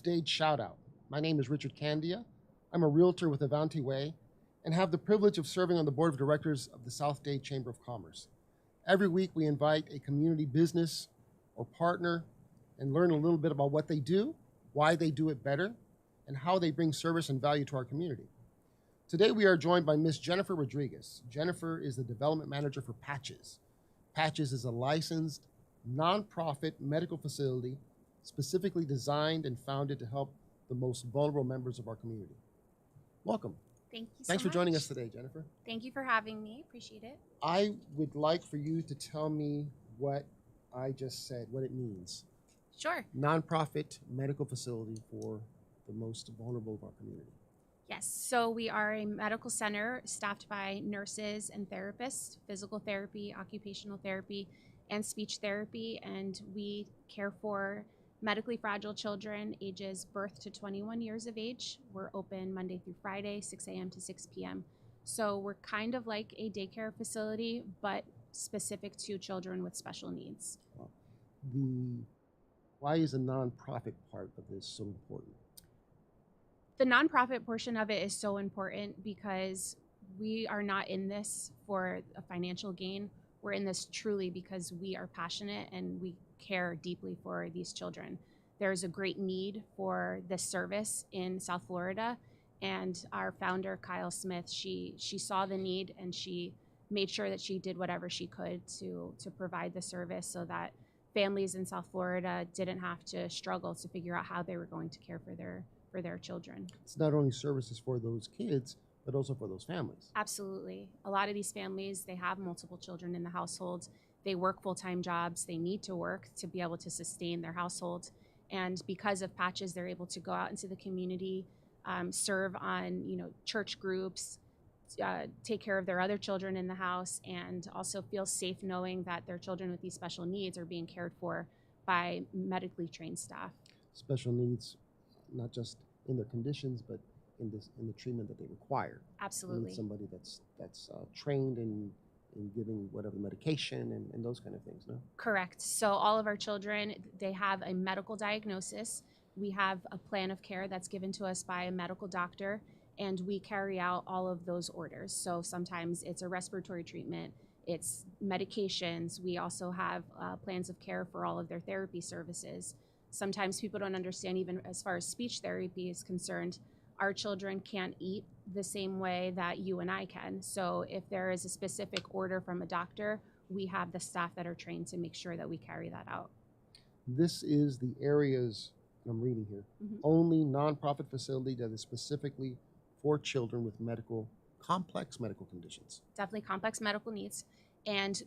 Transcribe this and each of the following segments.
That's Dade Shoutout. My name is Richard Candia. I'm a realtor with Avanti Way and have the privilege of serving on the board of directors of the South Dade Chamber of Commerce. Every week we invite a community business or partner and learn a little bit about what they do, why they do it better, and how they bring service and value to our community. Today we are joined by Ms. Jennifer Rodriguez. Jennifer is the development manager for Patches. Patches is a licensed, nonprofit medical facility specifically designed and founded to help the most vulnerable members of our community. Welcome. Thank you so Thanks for much. joining us today, Jennifer. Thank you for having me. Appreciate it. I would like for you to tell me what I just said, what it means. Sure. Nonprofit medical facility for the most vulnerable of our community. Yes. So we are a medical center staffed by nurses and therapists, physical therapy, occupational therapy, and speech therapy. And we care for medically fragile children ages birth to 21 years of age. We're open Monday through Friday, 6 a.m. to 6 p.m. So we're kind of like a daycare facility, but specific to children with special needs. Why is the nonprofit part of this so important? The nonprofit portion of it is so important because we are not in this for a financial gain. We're in this truly because we are passionate and we care deeply for these children. There's a great need for this service in South Florida, and our founder, Kyle Smith, she saw the need and she made sure that she did whatever she could to provide the service so that families in South Florida didn't have to struggle to figure out how they were going to care for their children. It's not only services for those kids, but also for those families. Absolutely. A lot of these families, they have multiple children in the household. They work full-time jobs. They need to work to be able to sustain their household. And because of Patches, they're able to go out into the community, serve on church groups, take care of their other children in the house, and also feel safe knowing that their children with these special needs are being cared for by medically trained staff. Special needs, not just in their conditions, but in the treatment that they require. Absolutely. They need somebody that's trained in giving whatever medication and those kind of things, no? Correct. So all of our children, they have a medical diagnosis. We have a plan of care that's given to us by a medical doctor, and we carry out all of those orders. So sometimes it's a respiratory treatment, it's medications. We also have plans of care for all of their therapy services. Sometimes people don't understand, even as far as speech therapy is concerned, our children can't eat the same way that you and I can. So if there is a specific order from a doctor, we have the staff that are trained to make sure that we carry that out. This is the areas I'm reading here. Only nonprofit facility that is specifically for children with complex medical conditions. Definitely complex medical needs. And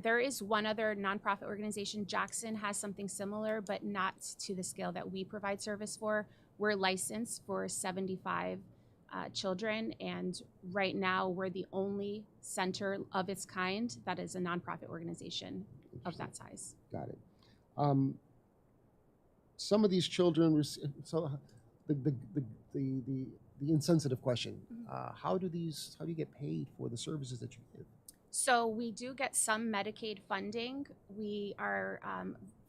there is one other nonprofit organization. Jackson has something similar, but not to the scale that we provide service for. We're licensed for 75 children, and right now we're the only center of its kind that is a nonprofit organization of that size. Got it. Some of these children, so the insensitive question: how do you get paid for the services that you give? So we do get some Medicaid funding. We are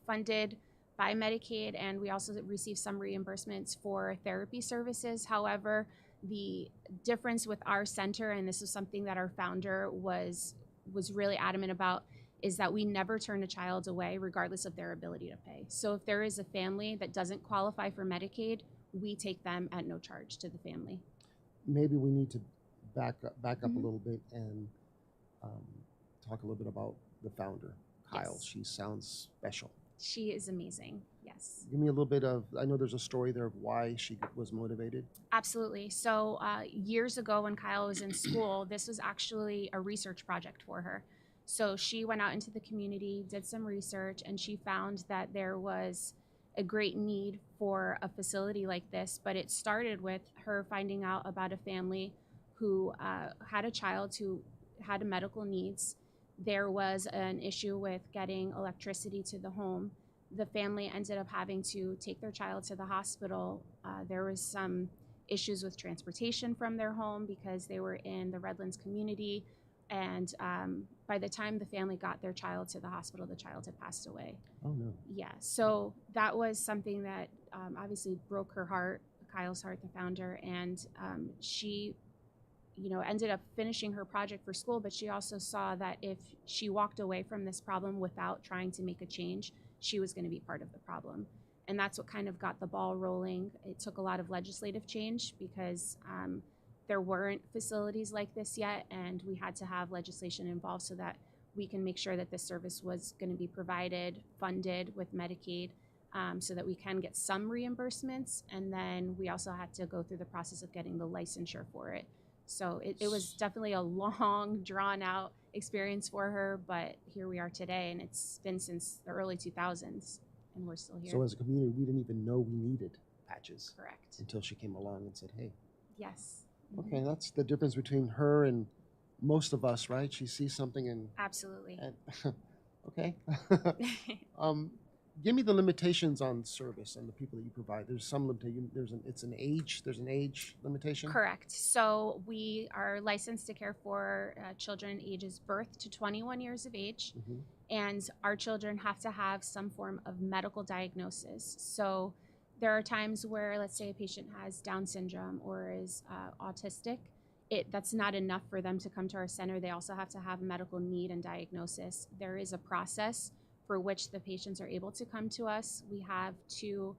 funded by Medicaid, and we also receive some reimbursements for therapy services. However, the difference with our center, and this is something that our founder was really adamant about, is that we never turn a child away regardless of their ability to pay. So if there is a family that doesn't qualify for Medicaid, we take them at no charge to the family. Maybe we need to back up a little bit and talk a little bit about the founder, Kyle. Yes. She sounds special. She is amazing, yes. Give me a little bit of, I know there's a story there of why she was motivated. Absolutely. So years ago when Kyle was in school, this was actually a research project for her. So she went out into the community, did some research, and she found that there was a great need for a facility like this. But it started with her finding out about a family who had a child who had medical needs. There was an issue with getting electricity to the home. The family ended up having to take their child to the hospital. There was some issues with transportation from their home because they were in the Redlands community. And by the time the family got their child to the hospital, the child had passed away. Oh, no. Yeah, so that was something that obviously broke her heart, Kyle's heart, the founder, and she, ended up finishing her project for school, but she also saw that if she walked away from this problem without trying to make a change, she was going to be part of the problem. And that's what kind of got the ball rolling. It took a lot of legislative change because there weren't facilities like this yet, and we had to have legislation involved so that we can make sure that this service was going to be provided, funded with Medicaid, so that we can get some reimbursements. And then we also had to go through the process of getting the licensure for it. So it was definitely a long, drawn-out experience for her, but here we are today, and it's been since the early 2000s, and we're still here. So as a community, we didn't even know we needed patches. Correct. Until she came along and said, hey. Yes. Okay, that's the difference between her and most of us, right? She sees something and... Absolutely. And, okay. Give me the limitations on service and the people that you provide. There's some limitation. There's an age limitation. Correct. So we are licensed to care for children ages birth to 21 years of age, and our children have to have some form of medical diagnosis. So there are times where, let's say, a patient has Down syndrome or is autistic. That's not enough for them to come to our center. They also have to have medical need and diagnosis. There is a process for which the patients are able to come to us. We have 2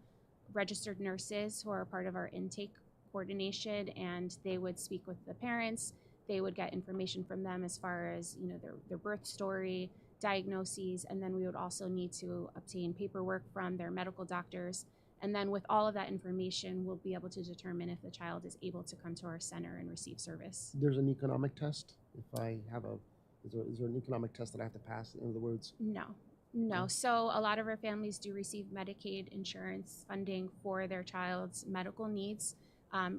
registered nurses who are part of our intake coordination, and they would speak with the parents. They would get information from them as far as their birth story, diagnoses, and then we would also need to obtain paperwork from their medical doctors. And then with all of that information, we'll be able to determine if the child is able to come to our center and receive service. There's an economic test. If I have is there an economic test that I have to pass? In other words, No. So a lot of our families do receive Medicaid insurance funding for their child's medical needs.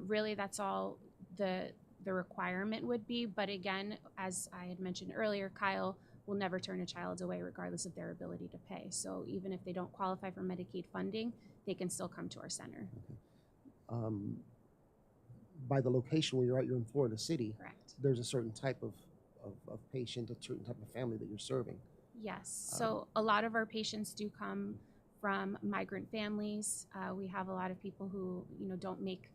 Really, that's all the requirement would be. But again, as I had mentioned earlier, Kyle will never turn a child away regardless of their ability to pay. So even if they don't qualify for Medicaid funding, they can still come to our center. Okay. By the location where you're at, you're in Florida City. Correct. There's a certain type of patient, a certain type of family that you're serving. Yes. So a lot of our patients do come from migrant families. We have a lot of people who, don't make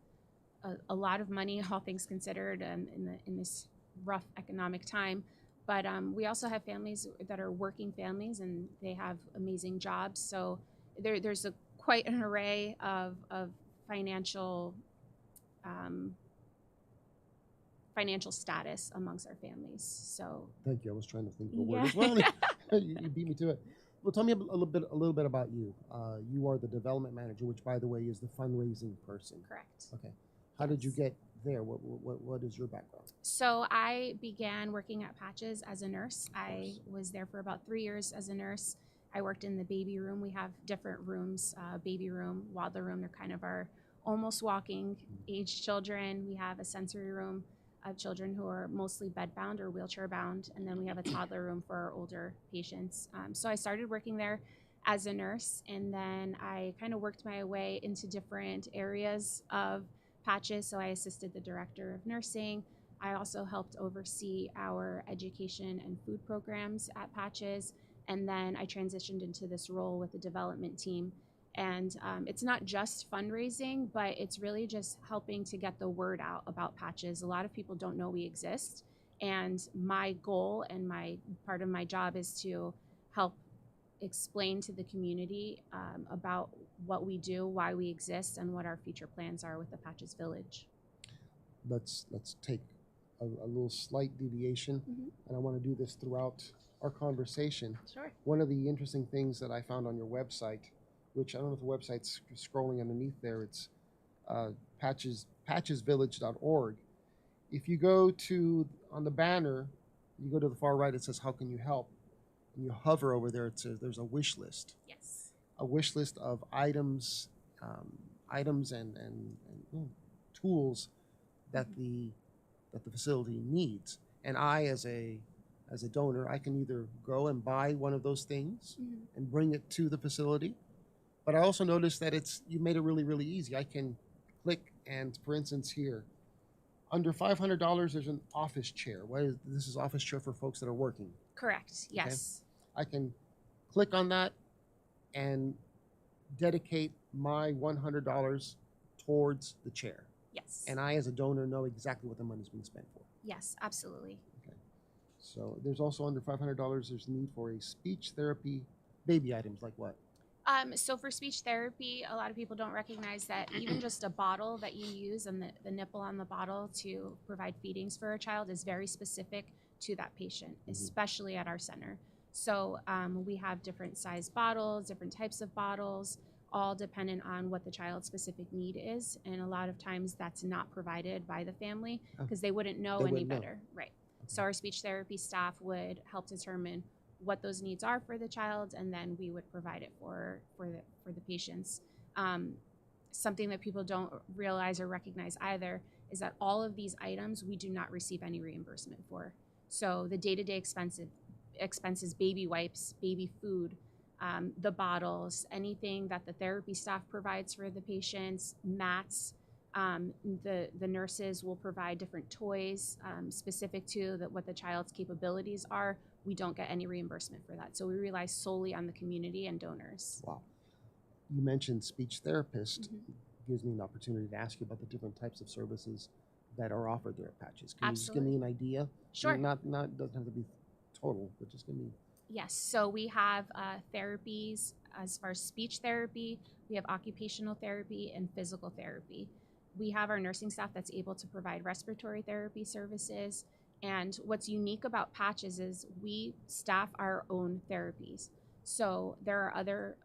a lot of money, all things considered, in this rough economic time. But we also have families that are working families, and they have amazing jobs. So there's quite an array of financial status amongst our families. So thank you. I was trying to think of a word as well. You beat me to it. Well, tell me a little bit about you. You are the development manager, which, by the way, is the fundraising person. Correct. Okay. How did you get there? What is your background? So I began working at Patches as a nurse. I was there for about 3 years as a nurse. I worked in the baby room. We have different rooms, baby room, waddler room. They're kind of our almost walking age children. We have a sensory room of children who are mostly bedbound or wheelchair bound. And then we have a toddler room for our older patients. So I started working there as a nurse, and then I kind of worked my way into different areas of Patches. So I assisted the director of nursing. I also helped oversee our education and food programs at Patches. And then I transitioned into this role with the development team. And it's not just fundraising, but it's really just helping to get the word out about Patches. A lot of people don't know we exist. And my goal and part of my job is to help explain to the community about what we do, why we exist, and what our future plans are with the Patches Village. Let's take a little slight deviation, and I want to do this throughout our conversation. Sure. One of the interesting things that I found on your website, which I don't know if the website's scrolling underneath there, it's patchesvillage.org. If you go on the banner, you go to the far right, it says, how can you help? And you hover over there, it says there's a wish list. Yes. A wish list of items and tools that the facility needs. And I, as a donor, I can either go and buy one of those things and bring it to the facility. But I also noticed that you made it really, really easy. I can click, and for instance here, under $500, there's an office chair. This is office chair for folks that are working. Correct, yes. Okay? I can click on that and dedicate my $100 towards the chair. Yes. And I, as a donor, know exactly what the money is being spent for. Yes, absolutely. Okay. So there's also under $500, there's need for a speech therapy, baby items like what? So for speech therapy, a lot of people don't recognize that even just a bottle that you use and the nipple on the bottle to provide feedings for a child is very specific to that patient, especially at our center. So we have different size bottles, different types of bottles, all dependent on what the child's specific need is. And a lot of times that's not provided by the family because they wouldn't know They any wouldn't know. better. Right. So our speech therapy staff would help determine what those needs are for the child, and then we would provide it for the patients. Something that people don't realize or recognize either is that all of these items we do not receive any reimbursement for. So the day-to-day expenses, baby wipes, baby food, the bottles, anything that the therapy staff provides for the patients, mats. The nurses will provide different toys specific to what the child's capabilities are. We don't get any reimbursement for that. So we rely solely on the community and donors. Wow. You mentioned speech therapist. Gives me an opportunity to ask you about the different types of services that are offered there at Patches. Can you just give me an idea? Sure. Not doesn't have to be total, but just give me. Yes. So we have therapies as far as speech therapy. We have occupational therapy and physical therapy. We have our nursing staff that's able to provide respiratory therapy services. And what's unique about Patches is we staff our own therapies. So there are other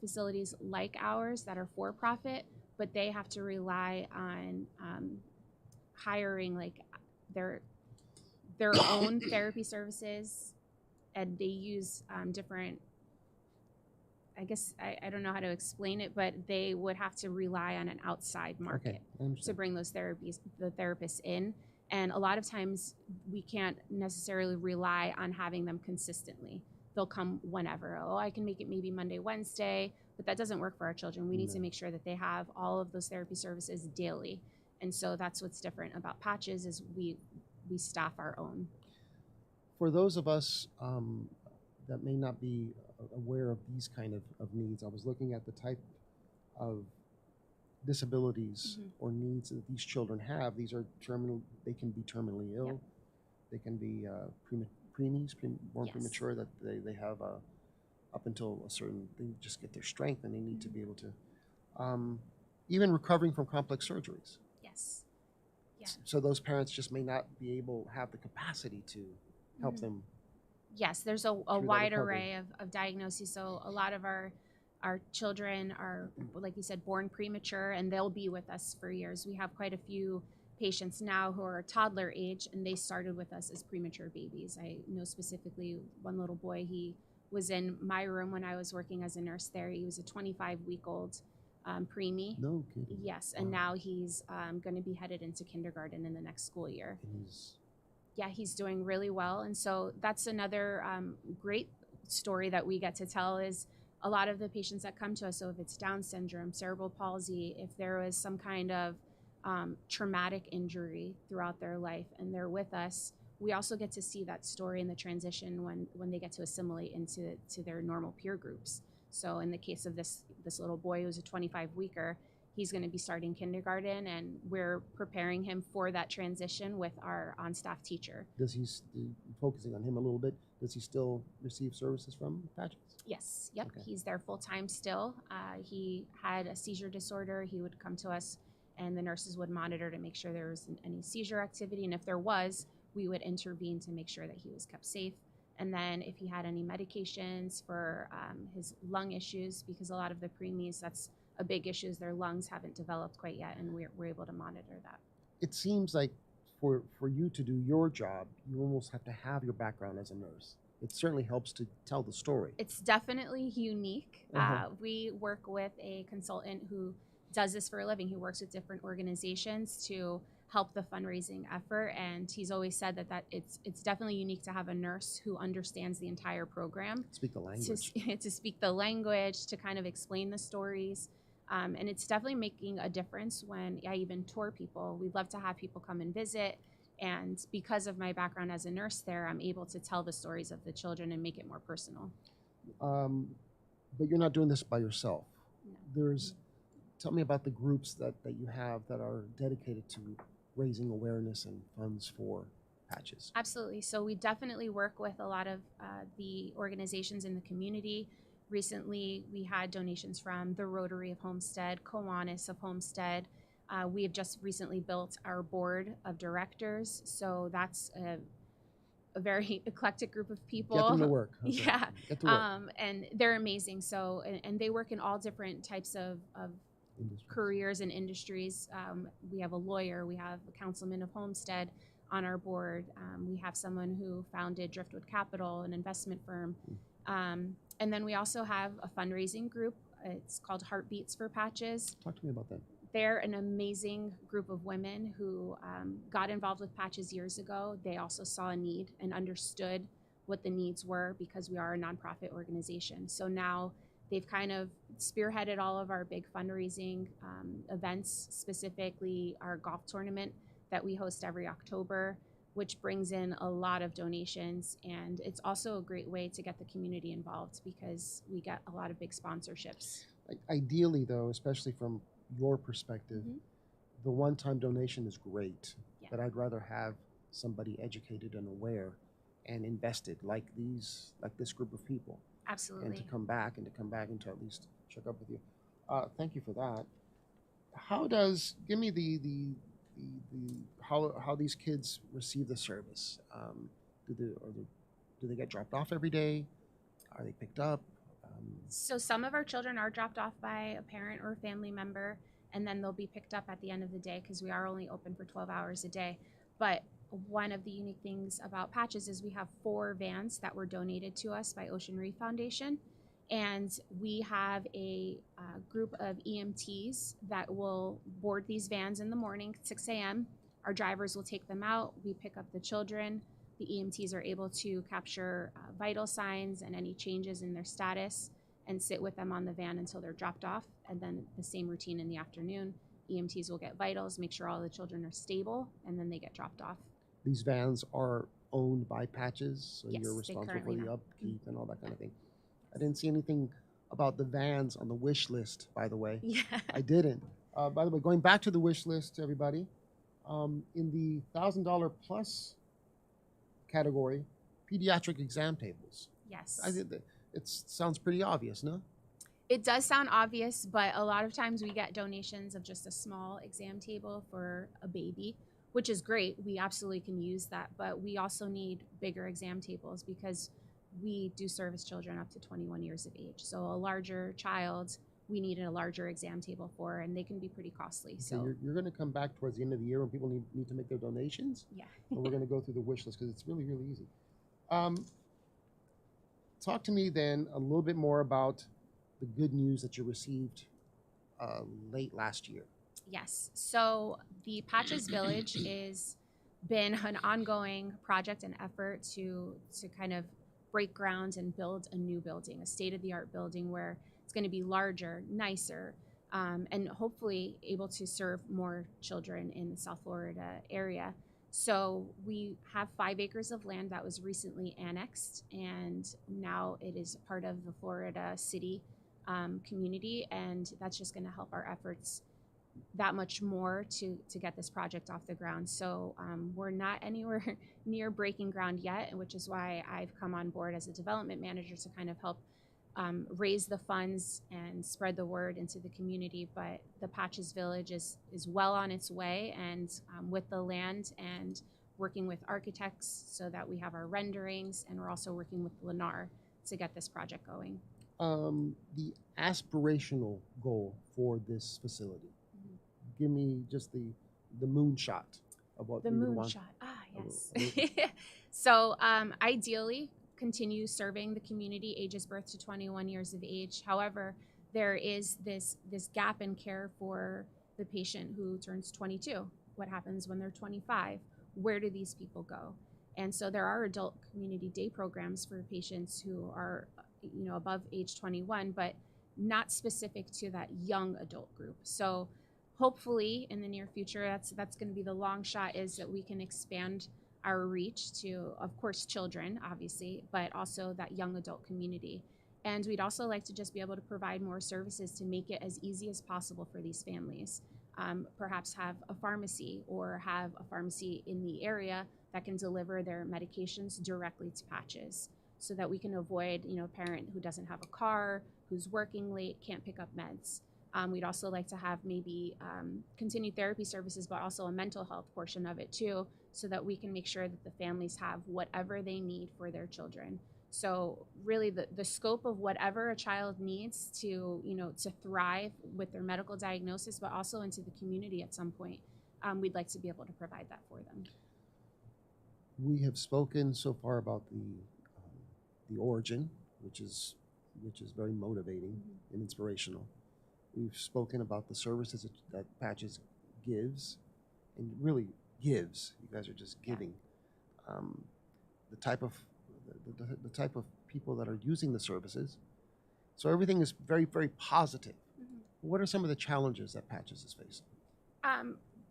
facilities like ours that are for profit, but they have to rely on hiring like their own therapy services, and they use different. I guess I don't know how to explain it, but they would have to rely on an outside market to bring the therapists in. And a lot of times we can't necessarily rely on having them consistently. They'll come whenever. Oh, I can make it maybe Monday, Wednesday, but that doesn't work for our children. We need to make sure that they have all of those therapy services daily. And so that's what's different about Patches is we staff our own. For those of us that may not be aware of these kind of needs, I was looking at the type of disabilities or needs that these children have. These are terminal. They can be terminally ill. Yep. They can be born premature, that they have up until a certain, they just get their strength and they need to be able to, even recovering from complex surgeries. Yes. Yeah. So those parents just may not be able, have the capacity to help them. Yes, there's a wide array of diagnoses. So a lot of our children are, like you said, born premature, and they'll be with us for years. We have quite a few patients now who are toddler age, and they started with us as premature babies. I know specifically one little boy, he was in my room when I was working as a nurse there. He was a 25-week-old preemie. No kidding. Yes, and now he's going to be headed into kindergarten in the next school year. Yeah, he's doing really well. And so that's another great story that we get to tell is a lot of the patients that come to us, so if it's Down syndrome, cerebral palsy, if there was some kind of traumatic injury throughout their life and they're with us, we also get to see that story in the transition when they get to assimilate into their normal peer groups. So in the case of this little boy who's a 25-weeker, he's going to be starting kindergarten, and we're preparing him for that transition with our on-staff teacher. Does he, focusing on him a little bit, does he still receive services from Patches? Yes, yep, Okay. He's there full-time still. He had a seizure disorder. He would come to us, and the nurses would monitor to make sure there wasn't any seizure activity, and if there was, we would intervene to make sure that he was kept safe. And then if he had any medications for his lung issues, because a lot of the preemies, that's a big issue, is their lungs haven't developed quite yet, and we're able to monitor that. It seems like for you to do your job, you almost have to have your background as a nurse. It certainly helps to tell the story. It's definitely unique. We work with a consultant who does this for a living. He works with different organizations to help the fundraising effort, and he's always said that it's definitely unique to have a nurse who understands the entire program. Speak the language. To speak the language, to kind of explain the stories. And it's definitely making a difference when I even tour people. We'd love to have people come and visit. And because of my background as a nurse there, I'm able to tell the stories of the children and make it more personal. But you're not doing this by yourself. No. There's tell me about the groups that you have that are dedicated to raising awareness and funds for patches. Absolutely. So we definitely work with a lot of the organizations in the community. Recently, we had donations from the Rotary of Homestead, Kiwanis of Homestead. We have just recently built our board of directors. So that's a very eclectic group of people. Get them to work. Okay. Yeah. Get to work. And they're amazing. So, and they work in all different types of careers and industries. We have a lawyer, we have a councilman of Homestead on our board. We have someone who founded Driftwood Capital, an investment firm. And then we also have a fundraising group. It's called Heartbeats for Patches. Talk to me about that. They're an amazing group of women who got involved with Patches years ago. They also saw a need and understood what the needs were because we are a nonprofit organization. So now they've kind of spearheaded all of our big fundraising events, specifically our golf tournament that we host every October, which brings in a lot of donations. And it's also a great way to get the community involved because we get a lot of big sponsorships. Ideally, though, especially from your perspective, Mm-hmm. the one-time donation is great, Yeah. but I'd rather have somebody educated and aware and invested like this group of people. Absolutely. And to come back and to at least check up with you. Thank you for that. Give me the how these kids receive the service? Do they get dropped off every day? Are they picked up? So some of our children are dropped off by a parent or a family member, and then they'll be picked up at the end of the day because we are only open for 12 hours a day. But one of the unique things about Patches is we have 4 vans that were donated to us by Ocean Reef Foundation. And we have a group of EMTs that will board these vans in the morning, 6 a.m. Our drivers will take them out. We pick up the children. The EMTs are able to capture vital signs and any changes in their status and sit with them on the van until they're dropped off. And then the same routine in the afternoon. EMTs will get vitals, make sure all the children are stable, and then they get dropped off. These vans are owned by Patches, so Yes, you're they responsible for currently the are. upkeep and all that kind of thing. I didn't see anything about the vans on the wish list, by the way. Yeah. I didn't. By the way, going back to the wish list, everybody, in the $1,000 plus category, pediatric exam tables. Yes. I think that it sounds pretty obvious, no? It does sound obvious, but a lot of times we get donations of just a small exam table for a baby, which is great. We absolutely can use that, but we also need bigger exam tables because we do service children up to 21 years of age. So a larger child, we need a larger exam table for, and they can be pretty costly. So you're going to come back towards the end of the year when people need to make their donations? Yeah. And we're going to go through the wish list because it's really, really easy. Talk to me then a little bit more about the good news that you received late last year. Yes. So the Patches Village is been an ongoing project and effort to kind of break ground and build a new building, a state-of-the-art building where it's going to be larger, nicer, and hopefully able to serve more children in the South Florida area. So we have 5 acres of land that was recently annexed, and now it is part of the Florida City community, and that's just going to help our efforts that much more to get this project off the ground. So we're not anywhere near breaking ground yet, which is why I've come on board as a development manager to kind of help raise the funds and spread the word into the community. But the Patches Village is well on its way, and with the land and working with architects so that we have our renderings, and we're also working with Lennar to get this project going. The aspirational goal for this facility. Give me just the moonshot of what The we would want. moonshot. Yes. So ideally, continue serving the community ages birth to 21 years of age. However, there is this gap in care for the patient who turns 22. What happens when they're 25? Where do these people go? And so there are adult community day programs for patients who are, above age 21, but not specific to that young adult group. So hopefully in the near future, that's going to be the long shot, is that we can expand our reach to, of course, children, obviously, but also that young adult community. And we'd also like to just be able to provide more services to make it as easy as possible for these families. Perhaps have a pharmacy or have a pharmacy in the area that can deliver their medications directly to Patches so that we can avoid, a parent who doesn't have a car, who's working late, can't pick up meds. We'd also like to have maybe continued therapy services, but also a mental health portion of it too, so that we can make sure that the families have whatever they need for their children. So really the scope of whatever a child needs to, to thrive with their medical diagnosis, but also into the community at some point, we'd like to be able to provide that for them. We have spoken so far about the origin, which is very motivating and inspirational. We've spoken about the services that Patches gives, and really gives. You guys are just giving. The type of people that are using the services. So everything is very, very positive. What are some of the challenges that Patches is facing?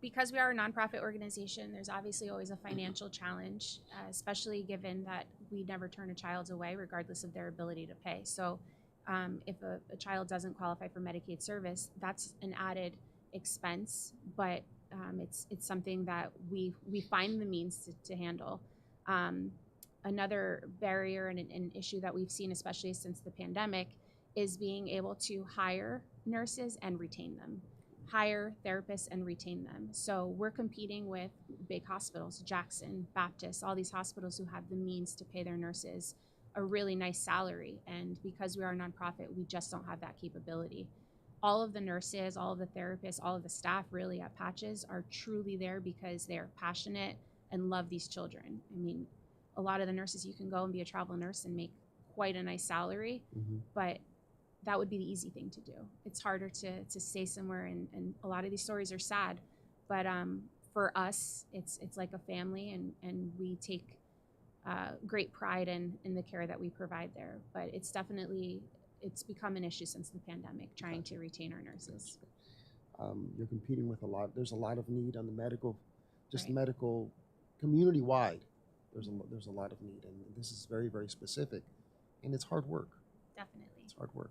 Because we are a nonprofit organization, there's obviously always a financial challenge, especially given that we never turn a child away regardless of their ability to pay. So if a child doesn't qualify for Medicaid service, that's an added expense, but it's something that we find the means to handle. Another barrier and an issue that we've seen, especially since the pandemic, is being able to hire nurses and retain them, hire therapists and retain them. So we're competing with big hospitals, Jackson, Baptist, all these hospitals who have the means to pay their nurses a really nice salary. And because we are a nonprofit, we just don't have that capability. All of the nurses, all of the therapists, all of the staff really at Patches are truly there because they're passionate and love these children. I mean, a lot of the nurses, you can go and be a travel nurse and make quite a nice salary, but that would be the easy thing to do. It's harder to stay somewhere, and a lot of these stories are sad, but for us, it's like a family, and we take great pride in the care that we provide there. But it's become an issue since the pandemic, trying to retain our nurses. You're competing with there's a lot of need on the medical, Right. medical, community-wide. There's a lot of need, and this is very, very specific, and it's hard work. Definitely. It's hard work.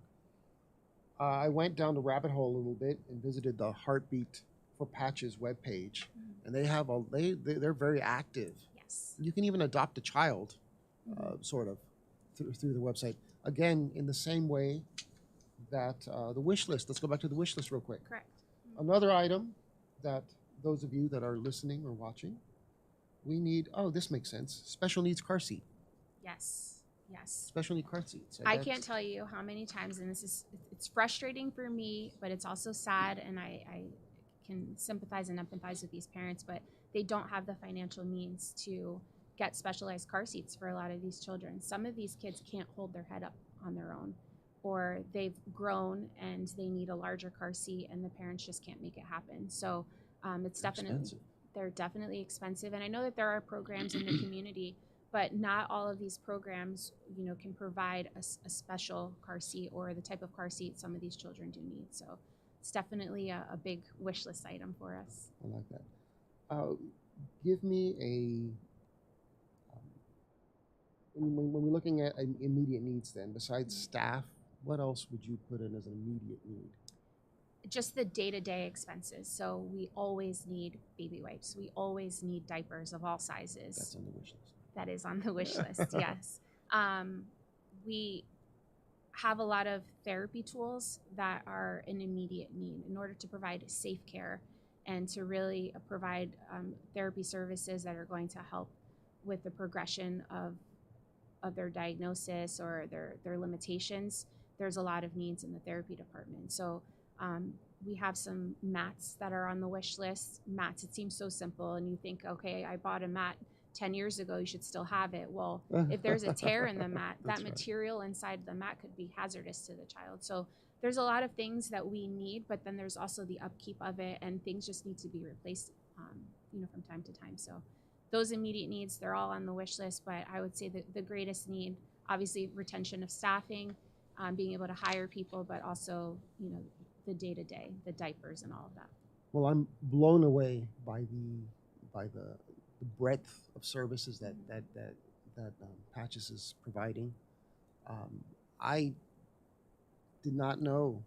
I went down the rabbit hole a little bit and visited the Heartbeat for Patches webpage, and they have they're very active. Yes. You can even adopt a child, sort of, through the website. Again, in the same way that the wish list. Let's go back to the wish list real quick. Correct. Another item that those of you that are listening or watching, we need. Oh, this makes sense. Special needs car seat. Yes. Special need car seats. I can't tell you how many times, and it's frustrating for me, but it's also sad, and I can sympathize and empathize with these parents, but they don't have the financial means to get specialized car seats for a lot of these children. Some of these kids can't hold their head up on their own, or they've grown and they need a larger car seat, and the parents just can't make it happen. So they're definitely expensive, and I know that there are programs in the community, but not all of these programs, can provide a special car seat or the type of car seat some of these children do need. So it's definitely a big wish list item for us. I like that. Give me when we're looking at immediate needs, then besides staff, what else would you put in as an immediate need? Just the day-to-day expenses. So we always need baby wipes. We always need diapers of all sizes. That's on the wish list. That is on the wish list, yes. We have a lot of therapy tools that are an immediate need in order to provide safe care and to really provide therapy services that are going to help with the progression of their diagnosis or their limitations. There's a lot of needs in the therapy department. So we have some mats that are on the wish list. Mats, it seems so simple, and you think, okay, I bought a mat 10 years ago, you should still have it. Well, if there's a tear in the mat, that material inside the mat could be hazardous to the child. So there's a lot of things that we need, but then there's also the upkeep of it, and things just need to be replaced, from time to time. So those immediate needs, they're all on the wish list, but I would say that the greatest need, obviously retention of staffing, being able to hire people, but also, the day-to-day, the diapers and all of that. Well, I'm blown away by the breadth of services that Patches is providing. I did not know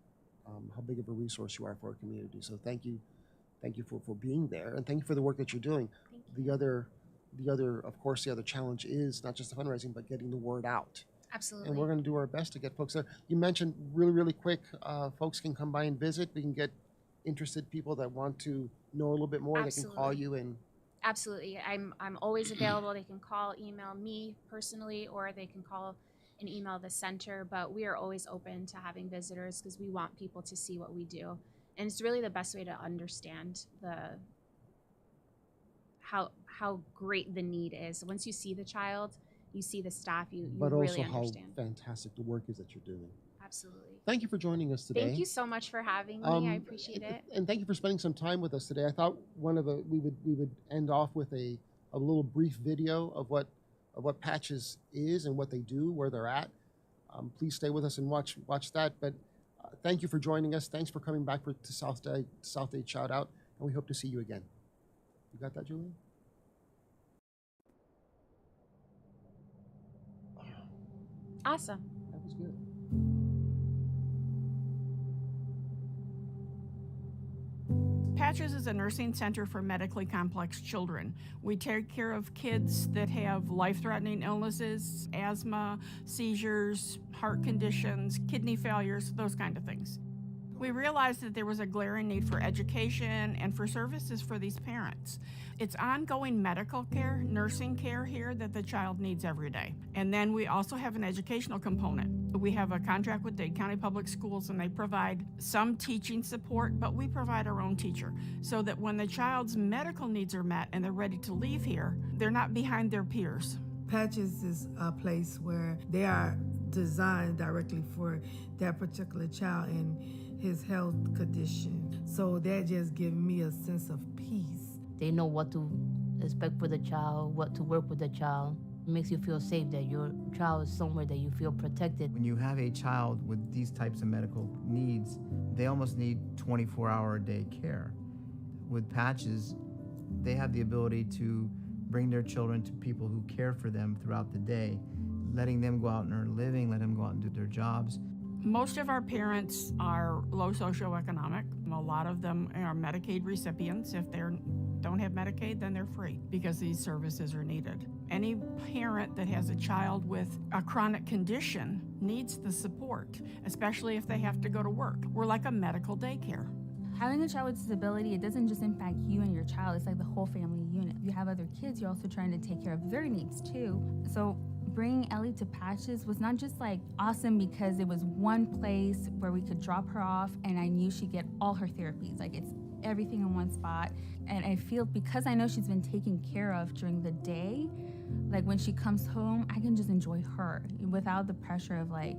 how big of a resource you are for our community. So thank you for being there, and thank you for the work that you're doing. Thank you. Of course, the other challenge is not just the fundraising, but getting the word out. Absolutely. And we're going to do our best to get folks there. You mentioned really quick, folks can come by and visit. We can get interested people that want to know a little bit more. Absolutely. They can call you and. Absolutely. I'm always available. They can call, email me personally, or they can call and email the center. But we are always open to having visitors because we want people to see what we do. And it's really the best way to understand how great the need is. Once you see the child, you see the staff, you but really also understand. how fantastic the work is that you're doing. Absolutely. Thank you for joining us today. Thank you so much for having me. I appreciate it. And thank you for spending some time with us today. I thought we would end off with a little brief video of what Patches is and what they do, where they're at. Please stay with us and watch that. But thank you for joining us. Thanks for coming back to South Dade Shoutout, and we hope to see you again. You got that, Julian? Awesome. That was good. Patches is a nursing center for medically complex children. We take care of kids that have life-threatening illnesses, asthma, seizures, heart conditions, kidney failures, those kind of things. We realized that there was a glaring need for education and for services for these parents. It's ongoing medical care, nursing care here that the child needs every day. And then we also have an educational component. We have a contract with Dade County Public Schools, and they provide some teaching support, but we provide our own teacher so that when the child's medical needs are met and they're ready to leave here, they're not behind their peers. Patches is a place where they are designed directly for that particular child and his health condition. So that just gives me a sense of peace. They know what to expect for the child, what to work with the child. It makes you feel safe that your child is somewhere that you feel protected. When you have a child with these types of medical needs, they almost need 24-hour-a-day care. With Patches, they have the ability to bring their children to people who care for them throughout the day, letting them go out and earn a living, let them go out and do their jobs. Most of our parents are low socioeconomic. A lot of them are Medicaid recipients. If they don't have Medicaid, then they're free because these services are needed. Any parent that has a child with a chronic condition needs the support, especially if they have to go to work. We're like a medical daycare. Having a child with disability, it doesn't just impact you and your child, it's like the whole family unit. If you have other kids, you're also trying to take care of their needs too. So bringing Ellie to Patches was not just like awesome because it was one place where we could drop her off and I knew she'd get all her therapies. Like it's everything in one spot. And I feel because I know she's been taken care of during the day, like when she comes home, I can just enjoy her without the pressure of like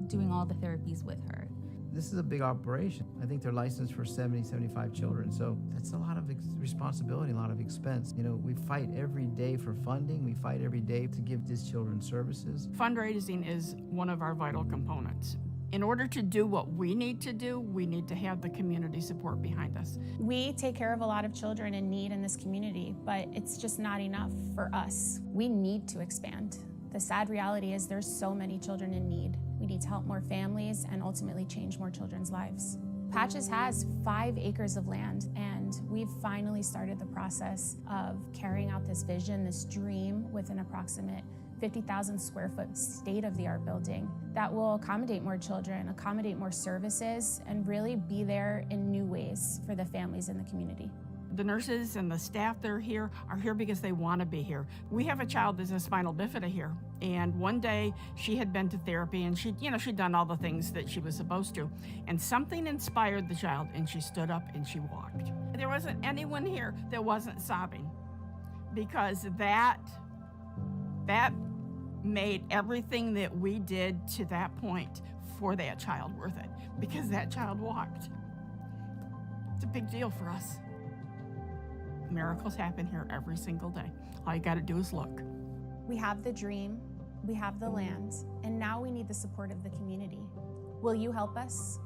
doing all the therapies with her. This is a big operation. I think they're licensed for 70, 75 children. So that's a lot of responsibility, a lot of expense. You know, we fight every day for funding. We fight every day to give these children services. Fundraising is one of our vital components. In order to do what we need to do, we need to have the community support behind us. We take care of a lot of children in need in this community, but it's just not enough for us. We need to expand. The sad reality is there's so many children in need. We need to help more families and ultimately change more children's lives. Patches has 5 acres of land, and we've finally started the process of carrying out this vision, this dream, with an approximate 50,000 square foot state-of-the-art building that will accommodate more children, accommodate more services, and really be there in new ways for the families in the community. The nurses and the staff that are here because they want to be here. We have a child that's a spinal bifida here, and one day she had been to therapy and she'd done all the things that she was supposed to, and something inspired the child and she stood up and she walked. There wasn't anyone here that wasn't sobbing because that made everything that we did to that point for that child worth it, because that child walked. It's a big deal for us. Miracles happen here every single day. All you got to do is look. We have the dream, we have the land, and now we need the support of the community. Will you help us?